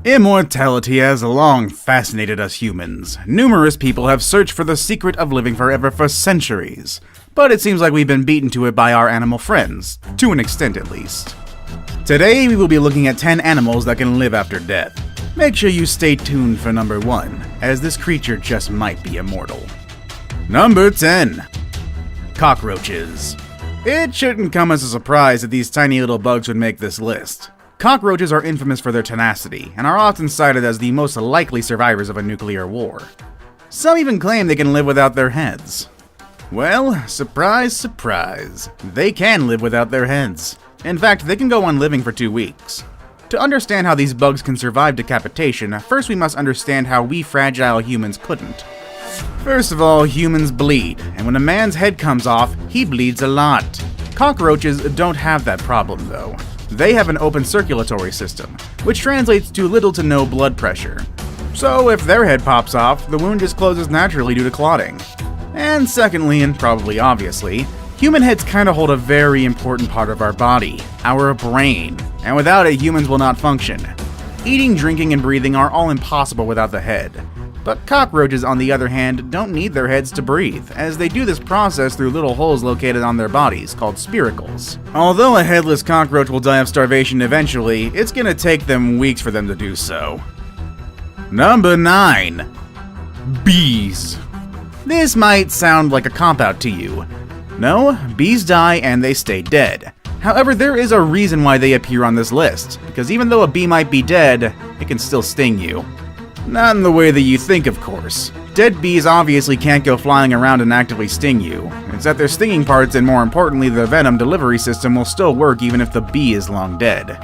Immortality has long fascinated us humans. Numerous people have searched for the secret of living forever for centuries, but it seems like we've been beaten to it by our animal friends, to an extent at least. Today we will be looking at 10 animals that can live after death. Make sure you stay tuned for number 1, as this creature just might be immortal. Number 10. Cockroaches. It shouldn't come as a surprise that these tiny little bugs would make this list. Cockroaches are infamous for their tenacity, and are often cited as the most likely survivors of a nuclear war. Some even claim they can live without their heads. Well, surprise, surprise, they can live without their heads. In fact, they can go on living for 2 weeks. To understand how these bugs can survive decapitation, first we must understand how we fragile humans couldn't. First of all, humans bleed, and when a man's head comes off, he bleeds a lot. Cockroaches don't have that problem though. They have an open circulatory system, which translates to little to no blood pressure. So if their head pops off, the wound just closes naturally due to clotting. And secondly, and probably obviously, human heads kinda hold a very important part of our body, our brain, and without it humans will not function. Eating, drinking, and breathing are all impossible without the head. But cockroaches, on the other hand, don't need their heads to breathe, as they do this process through little holes located on their bodies, called spiracles. Although a headless cockroach will die of starvation eventually, it's gonna take them weeks for them to do so. Number 9. Bees. This might sound like a cop-out to you. No, bees die and they stay dead. However, there is a reason why they appear on this list, because even though a bee might be dead, it can still sting you. Not in the way that you think, of course. Dead bees obviously can't go flying around and actively sting you. It's that their stinging parts and more importantly their venom delivery system will still work even if the bee is long dead.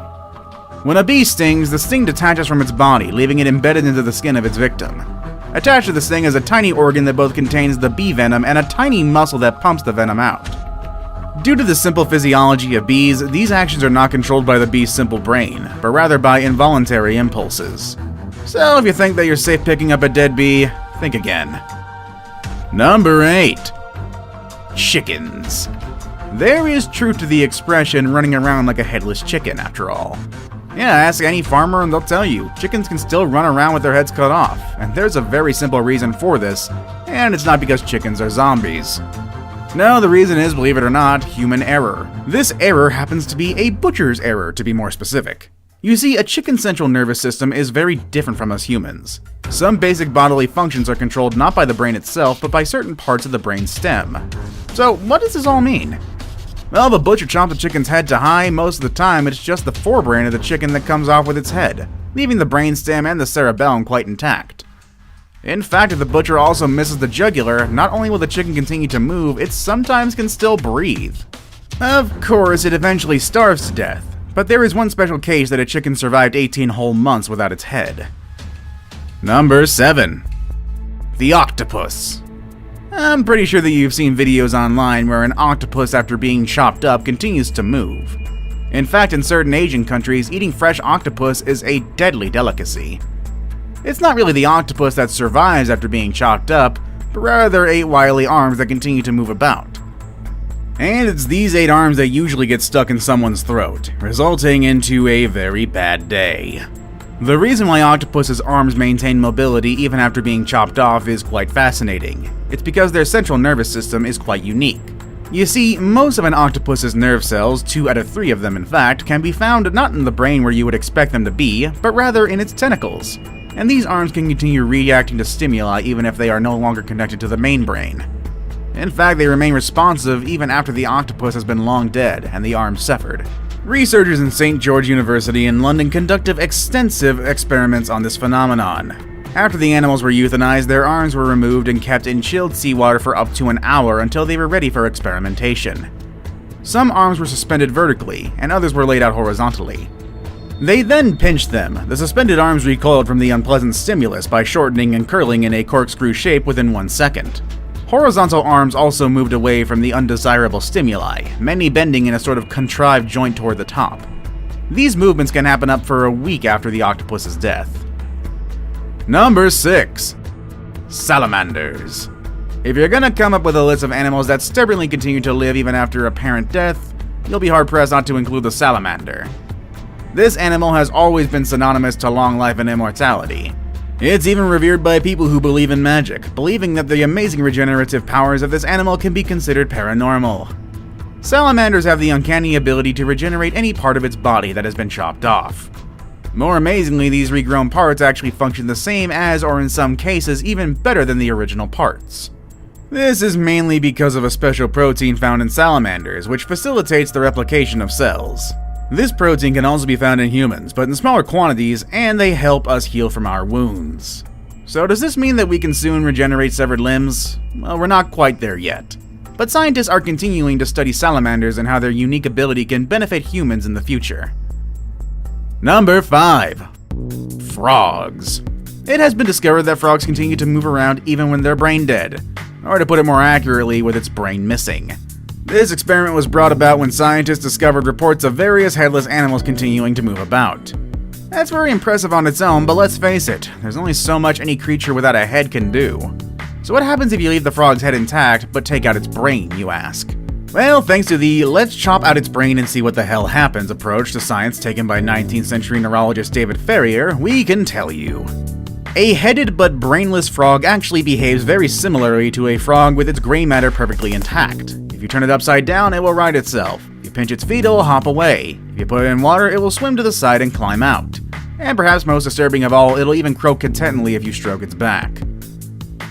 When a bee stings, the sting detaches from its body, leaving it embedded into the skin of its victim. Attached to the sting is a tiny organ that both contains the bee venom and a tiny muscle that pumps the venom out. Due to the simple physiology of bees, these actions are not controlled by the bee's simple brain, but rather by involuntary impulses. So if you think that you're safe picking up a dead bee, think again. Number 8. Chickens. There is truth to the expression running around like a headless chicken, after all. Yeah, ask any farmer and they'll tell you, chickens can still run around with their heads cut off, and there's a very simple reason for this, and it's not because chickens are zombies. No, the reason is, believe it or not, human error. This error happens to be a butcher's error, to be more specific. You see, a chicken's central nervous system is very different from us humans. Some basic bodily functions are controlled not by the brain itself, but by certain parts of the brain stem. So, what does this all mean? Well, the butcher chopped the chicken's head to high. Most of the time, it's just the forebrain of the chicken that comes off with its head, leaving the brainstem and the cerebellum quite intact. In fact, if the butcher also misses the jugular, not only will the chicken continue to move, it sometimes can still breathe. Of course, it eventually starves to death. But there is one special case that a chicken survived 18 whole months without its head. Number 7. The octopus. I'm pretty sure that you've seen videos online where an octopus after being chopped up continues to move. In fact, in certain Asian countries, eating fresh octopus is a deadly delicacy. It's not really the octopus that survives after being chopped up, but rather 8 wily arms that continue to move about. And it's these 8 arms that usually get stuck in someone's throat, resulting into a very bad day. The reason why octopus's arms maintain mobility even after being chopped off is quite fascinating. It's because their central nervous system is quite unique. You see, most of an octopus's nerve cells, 2 out of 3 of them in fact, can be found not in the brain where you would expect them to be, but rather in its tentacles. And these arms can continue reacting to stimuli even if they are no longer connected to the main brain. In fact, they remain responsive even after the octopus has been long dead and the arms severed. Researchers in St. George University in London conducted extensive experiments on this phenomenon. After the animals were euthanized, their arms were removed and kept in chilled seawater for up to an hour until they were ready for experimentation. Some arms were suspended vertically, and others were laid out horizontally. They then pinched them. The suspended arms recoiled from the unpleasant stimulus by shortening and curling in a corkscrew shape within 1 second. Horizontal arms also moved away from the undesirable stimuli, many bending in a sort of contrived joint toward the top. These movements can happen up for a week after the octopus's death. Number 6. Salamanders. If you're gonna come up with a list of animals that stubbornly continue to live even after apparent death, you'll be hard-pressed not to include the salamander. This animal has always been synonymous to long life and immortality. It's even revered by people who believe in magic, believing that the amazing regenerative powers of this animal can be considered paranormal. Salamanders have the uncanny ability to regenerate any part of its body that has been chopped off. More amazingly, these regrown parts actually function the same as, or in some cases, even better than the original parts. This is mainly because of a special protein found in salamanders, which facilitates the replication of cells. This protein can also be found in humans, but in smaller quantities, and they help us heal from our wounds. So does this mean that we can soon regenerate severed limbs? Well, we're not quite there yet. But scientists are continuing to study salamanders and how their unique ability can benefit humans in the future. Number 5. Frogs. It has been discovered that frogs continue to move around even when they're brain dead, or to put it more accurately, with its brain missing. This experiment was brought about when scientists discovered reports of various headless animals continuing to move about. That's very impressive on its own, but let's face it, there's only so much any creature without a head can do. So what happens if you leave the frog's head intact, but take out its brain, you ask? Well, thanks to the "let's chop out its brain and see what the hell happens" approach to science taken by 19th century neurologist David Ferrier, we can tell you. A headed but brainless frog actually behaves very similarly to a frog with its gray matter perfectly intact. If you turn it upside down, it will right itself. If you pinch its feet, it will hop away. If you put it in water, it will swim to the side and climb out. And perhaps most disturbing of all, it'll even croak contentedly if you stroke its back.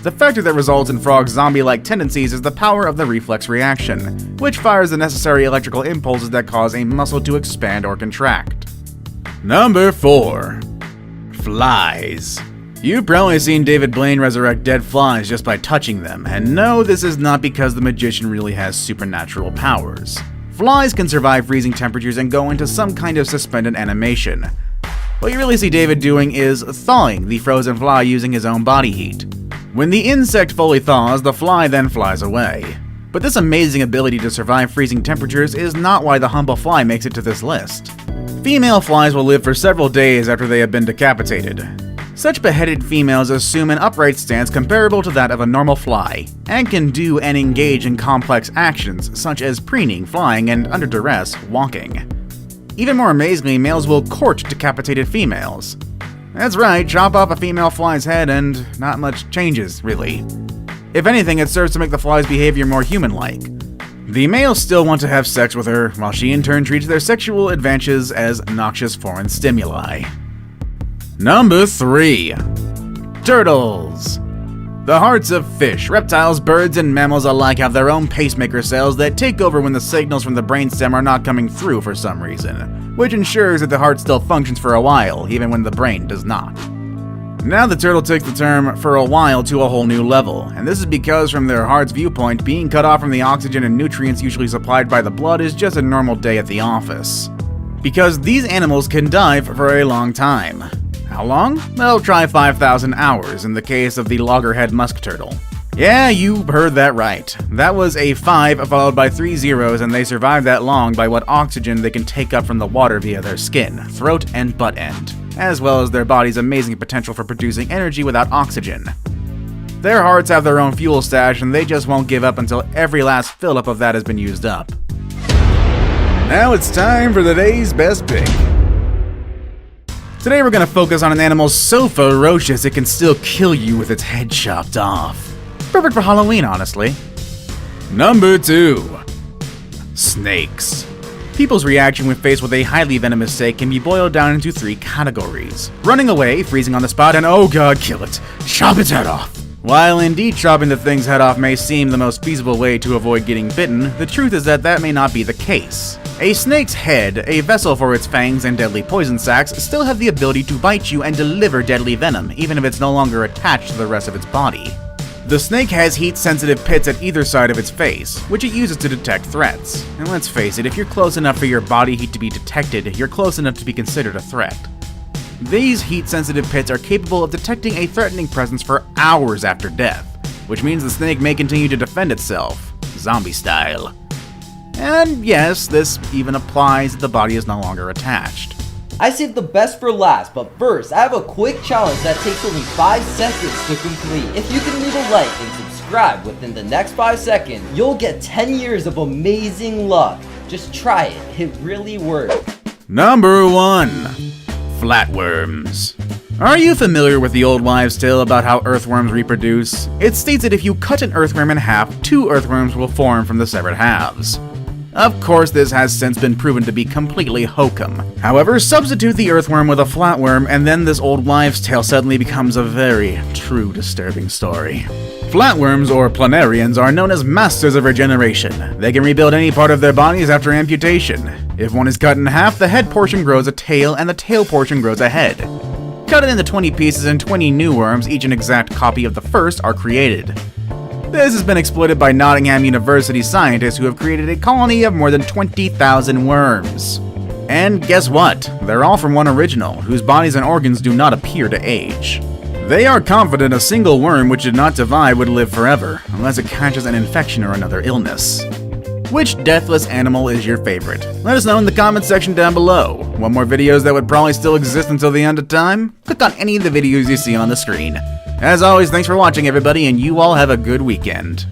The factor that results in frogs' zombie-like tendencies is the power of the reflex reaction, which fires the necessary electrical impulses that cause a muscle to expand or contract. Number 4. Flies. You've probably seen David Blaine resurrect dead flies just by touching them, and no, this is not because the magician really has supernatural powers. Flies can survive freezing temperatures and go into some kind of suspended animation. What you really see David doing is thawing the frozen fly using his own body heat. When the insect fully thaws, the fly then flies away. But this amazing ability to survive freezing temperatures is not why the humble fly makes it to this list. Female flies will live for several days after they have been decapitated. Such beheaded females assume an upright stance comparable to that of a normal fly, and can do and engage in complex actions such as preening, flying, and under duress, walking. Even more amazingly, males will court decapitated females. That's right, chop off a female fly's head and not much changes, really. If anything, it serves to make the fly's behavior more human-like. The males still want to have sex with her, while she in turn treats their sexual advances as noxious foreign stimuli. Number 3. Turtles. The hearts of fish, reptiles, birds, and mammals alike have their own pacemaker cells that take over when the signals from the brainstem are not coming through for some reason, which ensures that the heart still functions for a while, even when the brain does not. Now the turtle takes the term "for a while" to a whole new level, and this is because from their heart's viewpoint, being cut off from the oxygen and nutrients usually supplied by the blood is just a normal day at the office. Because these animals can dive for a long time. How long? Well, try 5,000 hours in the case of the loggerhead musk turtle. Yeah, you heard that right. That was a 5 followed by 3 zeros, and they survived that long by what oxygen they can take up from the water via their skin, throat, and butt end, as well as their body's amazing potential for producing energy without oxygen. Their hearts have their own fuel stash, and they just won't give up until every last fill-up of that has been used up. Now it's time for today's best pick. Today we're going to focus on an animal so ferocious it can still kill you with its head chopped off. Perfect for Halloween, honestly. Number 2. Snakes. People's reaction when faced with a highly venomous snake can be boiled down into 3 categories: running away, freezing on the spot, and oh god, kill it, chop its head off. While indeed chopping the thing's head off may seem the most feasible way to avoid getting bitten, the truth is that may not be the case. A snake's head, a vessel for its fangs and deadly poison sacs, still have the ability to bite you and deliver deadly venom, even if it's no longer attached to the rest of its body. The snake has heat-sensitive pits at either side of its face, which it uses to detect threats. And let's face it, if you're close enough for your body heat to be detected, you're close enough to be considered a threat. These heat-sensitive pits are capable of detecting a threatening presence for hours after death, which means the snake may continue to defend itself, zombie style. And yes, this even applies if the body is no longer attached. I saved the best for last, but first, I have a quick challenge that takes only 5 seconds to complete. If you can leave a like and subscribe within the next 5 seconds, you'll get 10 years of amazing luck. Just try it, it really works. Number 1. Flatworms. Are you familiar with the old wives' tale about how earthworms reproduce? It states that if you cut an earthworm in half, 2 earthworms will form from the severed halves. Of course, this has since been proven to be completely hokum. However, substitute the earthworm with a flatworm, and then this old wives' tale suddenly becomes a very true disturbing story. Flatworms, or planarians, are known as masters of regeneration. They can rebuild any part of their bodies after amputation. If one is cut in half, the head portion grows a tail, and the tail portion grows a head. Cut it into 20 pieces and 20 new worms, each an exact copy of the first, are created. This has been exploited by Nottingham University scientists who have created a colony of more than 20,000 worms. And guess what? They're all from one original, whose bodies and organs do not appear to age. They are confident a single worm which did not divide would live forever, unless it catches an infection or another illness. Which deathless animal is your favorite? Let us know in the comments section down below. Want more videos that would probably still exist until the end of time? Click on any of the videos you see on the screen. As always, thanks for watching everybody, and you all have a good weekend.